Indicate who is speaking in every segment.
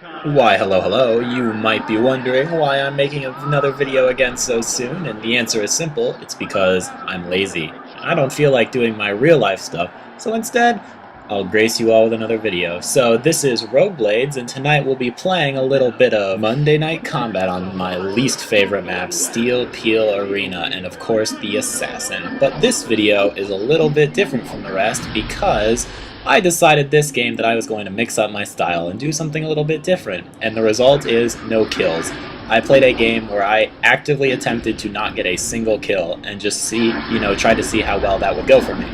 Speaker 1: Why, hello. You might be wondering why I'm making another video again so soon, and the answer is simple. It's because I'm lazy. I don't feel like doing my real life stuff, so instead, I'll grace you all with another video. So this is Rogueblades, and tonight we'll be playing a little bit of Monday Night Combat on my least favorite map, Steel Peel Arena, and of course the Assassin. But this video is a little bit different from the rest because I decided this game that I was going to mix up my style and do something a little bit different, and the result is no kills. I played a game where I actively attempted to not get a single kill and just try to see how well that would go for me.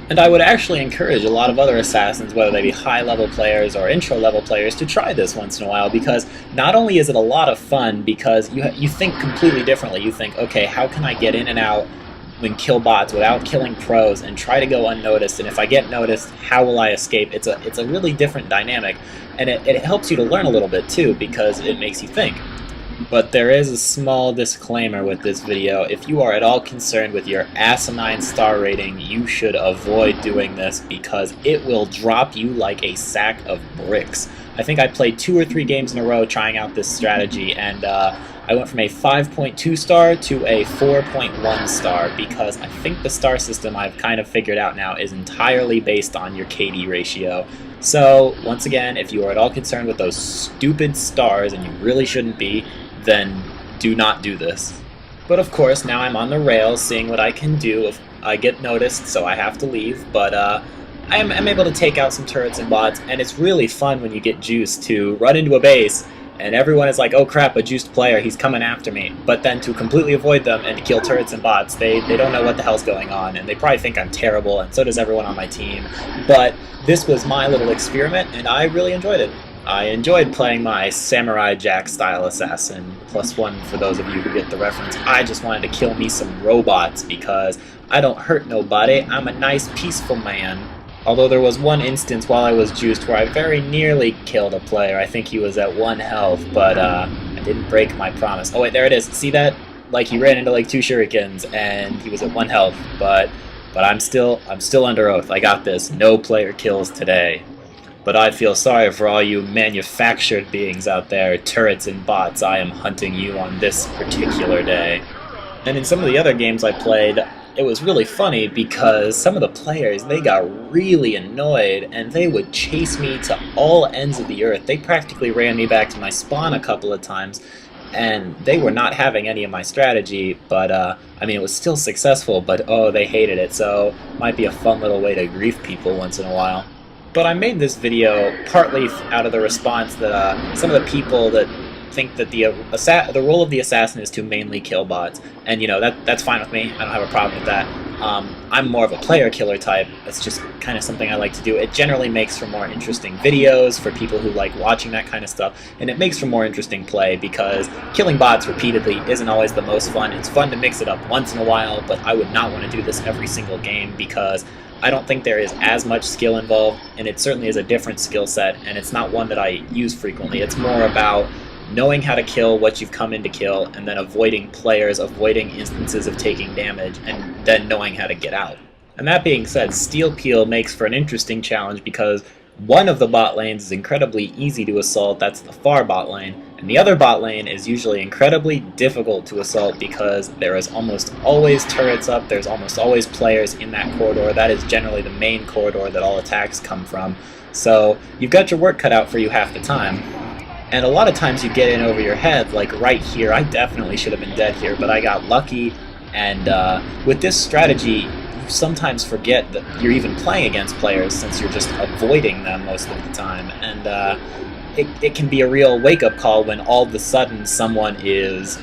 Speaker 1: And I would actually encourage a lot of other assassins, whether they be high-level players or intro-level players, to try this once in a while, because not only is it a lot of fun because you think completely differently. You think, okay, how can I get in and out and kill bots without killing pros and try to go unnoticed, and if I get noticed, how will I escape? It's a really different dynamic, and it helps you to learn a little bit too, because it makes you think. But there is a small disclaimer with this video. If you are at all concerned with your asinine star rating, you should avoid doing this because it will drop you like a sack of bricks. I think I played 2 or 3 games in a row trying out this strategy, and I went from a 5.2 star to a 4.1 star because I think the star system I've kind of figured out now is entirely based on your KD ratio. So, once again, if you are at all concerned with those stupid stars, and you really shouldn't be, then do not do this. But of course, now I'm on the rails seeing what I can do if I get noticed, so I have to leave, but I'm able to take out some turrets and bots, and it's really fun when you get juiced to run into a base and everyone is like, oh crap, a juiced player, he's coming after me. But then to completely avoid them and to kill turrets and bots, they don't know what the hell's going on, and they probably think I'm terrible, and so does everyone on my team. But this was my little experiment, and I really enjoyed it. I enjoyed playing my Samurai Jack style assassin, +1 for those of you who get the reference. I just wanted to kill me some robots because I don't hurt nobody, I'm a nice peaceful man. Although there was one instance while I was juiced where I very nearly killed a player. I think he was at 1 health, but I didn't break my promise. Oh wait, there it is. See that? Like he ran into like 2 shurikens and he was at 1 health, but I'm still under oath. I got this. No player kills today. But I feel sorry for all you manufactured beings out there, turrets and bots. I am hunting you on this particular day. And in some of the other games I played, it was really funny because some of the players, they got really annoyed and they would chase me to all ends of the earth. They practically ran me back to my spawn a couple of times, and they were not having any of my strategy, but I mean, it was still successful, but oh, they hated it, so might be a fun little way to grief people once in a while. But I made this video partly out of the response that some of the people that think that the role of the assassin is to mainly kill bots, and that's fine with me. I don't have a problem with that. I'm more of a player killer type. That's just kind of something I like to do. It generally makes for more interesting videos for people who like watching that kind of stuff, and it makes for more interesting play because killing bots repeatedly isn't always the most fun. It's fun to mix it up once in a while, but I would not want to do this every single game because I don't think there is as much skill involved, and it certainly is a different skill set, and it's not one that I use frequently. It's more about knowing how to kill what you've come in to kill, and then avoiding players, avoiding instances of taking damage, and then knowing how to get out. And that being said, Steel Peel makes for an interesting challenge because one of the bot lanes is incredibly easy to assault, that's the far bot lane, and the other bot lane is usually incredibly difficult to assault because there is almost always turrets up, there's almost always players in that corridor. That is generally the main corridor that all attacks come from. So you've got your work cut out for you half the time. And a lot of times you get in over your head, like right here. I definitely should have been dead here, but I got lucky, and with this strategy, you sometimes forget that you're even playing against players since you're just avoiding them most of the time, and it can be a real wake-up call when all of a sudden someone is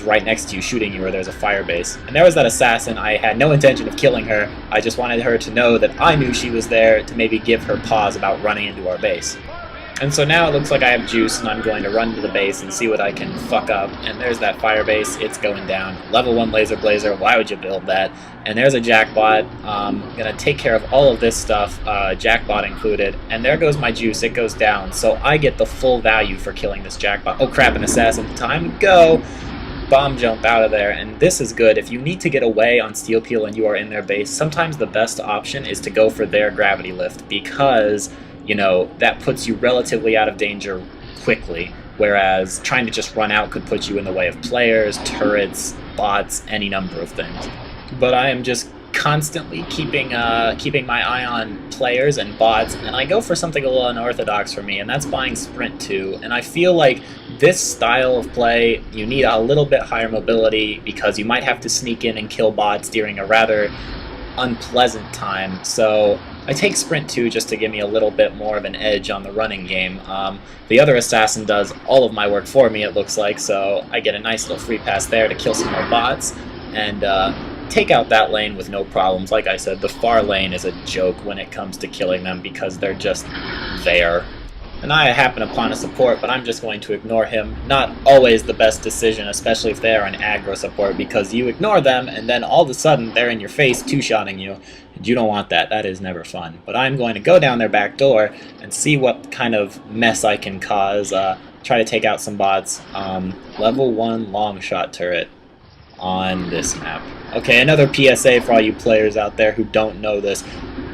Speaker 1: right next to you shooting you, or there's a fire base. And there was that assassin. I had no intention of killing her. I just wanted her to know that I knew she was there to maybe give her pause about running into our base. And so now it looks like I have juice, and I'm going to run to the base and see what I can fuck up. And there's that fire base. It's going down. Level 1 laser blazer. Why would you build that? And there's a jackbot. I'm going to take care of all of this stuff, jackbot included. And there goes my juice. It goes down. So I get the full value for killing this jackbot. Oh crap, an assassin. Time to go. Bomb jump out of there. And this is good. If you need to get away on Steel Peel and you are in their base, sometimes the best option is to go for their gravity lift because that puts you relatively out of danger quickly, whereas trying to just run out could put you in the way of players, turrets, bots, any number of things. But I am just constantly keeping my eye on players and bots, and I go for something a little unorthodox for me, and that's buying Sprint 2. And I feel like this style of play, you need a little bit higher mobility because you might have to sneak in and kill bots during a rather unpleasant time. So I take Sprint 2 just to give me a little bit more of an edge on the running game. The other assassin does all of my work for me, it looks like, so I get a nice little free pass there to kill some more bots, and take out that lane with no problems. Like I said, the far lane is a joke when it comes to killing them because they're just there. And I happen upon a support, but I'm just going to ignore him. Not always the best decision, especially if they're an aggro support, because you ignore them and then all of a sudden they're in your face two-shotting you. And you don't want that. That is never fun. But I'm going to go down their back door and see what kind of mess I can cause. Try to take out some bots. Level 1 long shot turret on this map. Okay, another PSA for all you players out there who don't know this.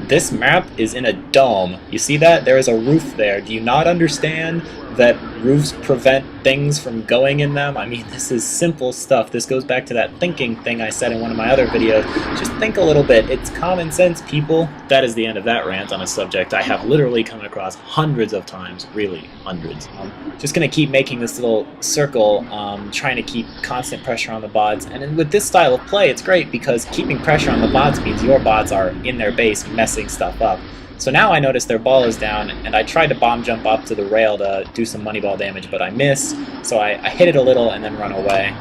Speaker 1: This map is in a dome. You see that? There is a roof there. Do you not understand that roofs prevent things from going in them? I mean, this is simple stuff. This goes back to that thinking thing I said in one of my other videos. Just think a little bit. It's common sense, people. That is the end of that rant on a subject I have literally come across hundreds of times. Really, hundreds. Just going to keep making this little circle, trying to keep constant pressure on the bots. And with this style of play, it's great because keeping pressure on the bots means your bots are in their base messing stuff up. So now I notice their ball is down, and I tried to bomb jump up to the rail to do some money ball damage, but I miss. So I hit it a little and then run away.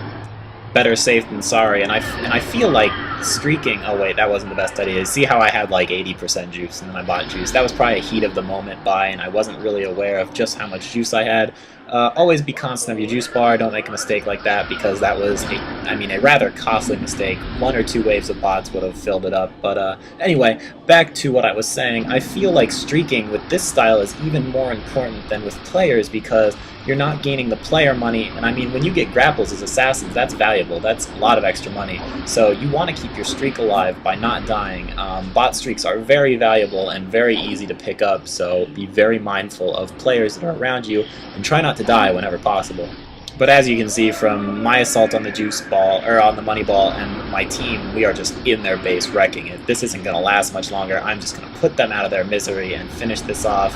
Speaker 1: Better safe than sorry, and I feel like streaking. Oh wait, that wasn't the best idea. See how I had like 80% juice and then I bought juice. That was probably a heat of the moment buy, and I wasn't really aware of just how much juice I had. Always be constant of your juice bar. Don't make a mistake like that because that was a rather costly mistake. 1 or 2 waves of bots would have filled it up. But anyway, back to what I was saying. I feel like streaking with this style is even more important than with players because you're not gaining the player money, and I mean, when you get grapples as assassins, that's valuable. That's a lot of extra money. So you want to keep your streak alive by not dying. Bot streaks are very valuable and very easy to pick up, so be very mindful of players that are around you and try not to die whenever possible. But as you can see from my assault on the juice ball, or on the money ball, and my team, we are just in their base wrecking it. This isn't going to last much longer. I'm just going to put them out of their misery and finish this off.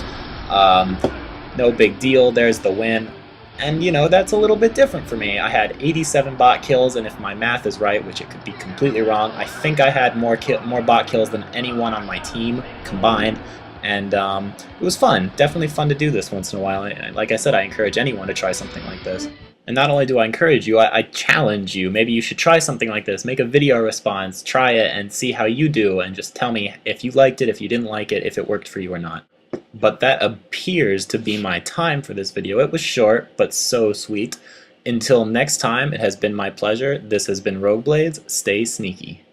Speaker 1: No big deal, there's the win. And you know, that's a little bit different for me. I had 87 bot kills, and if my math is right, which it could be completely wrong, I think I had more bot kills than anyone on my team combined. And it was fun. Definitely fun to do this once in a while. Like I said, I encourage anyone to try something like this. And not only do I encourage you, I challenge you. Maybe you should try something like this. Make a video response, try it, and see how you do, and just tell me if you liked it, if you didn't like it, if it worked for you or not. But that appears to be my time for this video. It was short, but so sweet. Until next time, it has been my pleasure. This has been Rogueblades. Stay sneaky.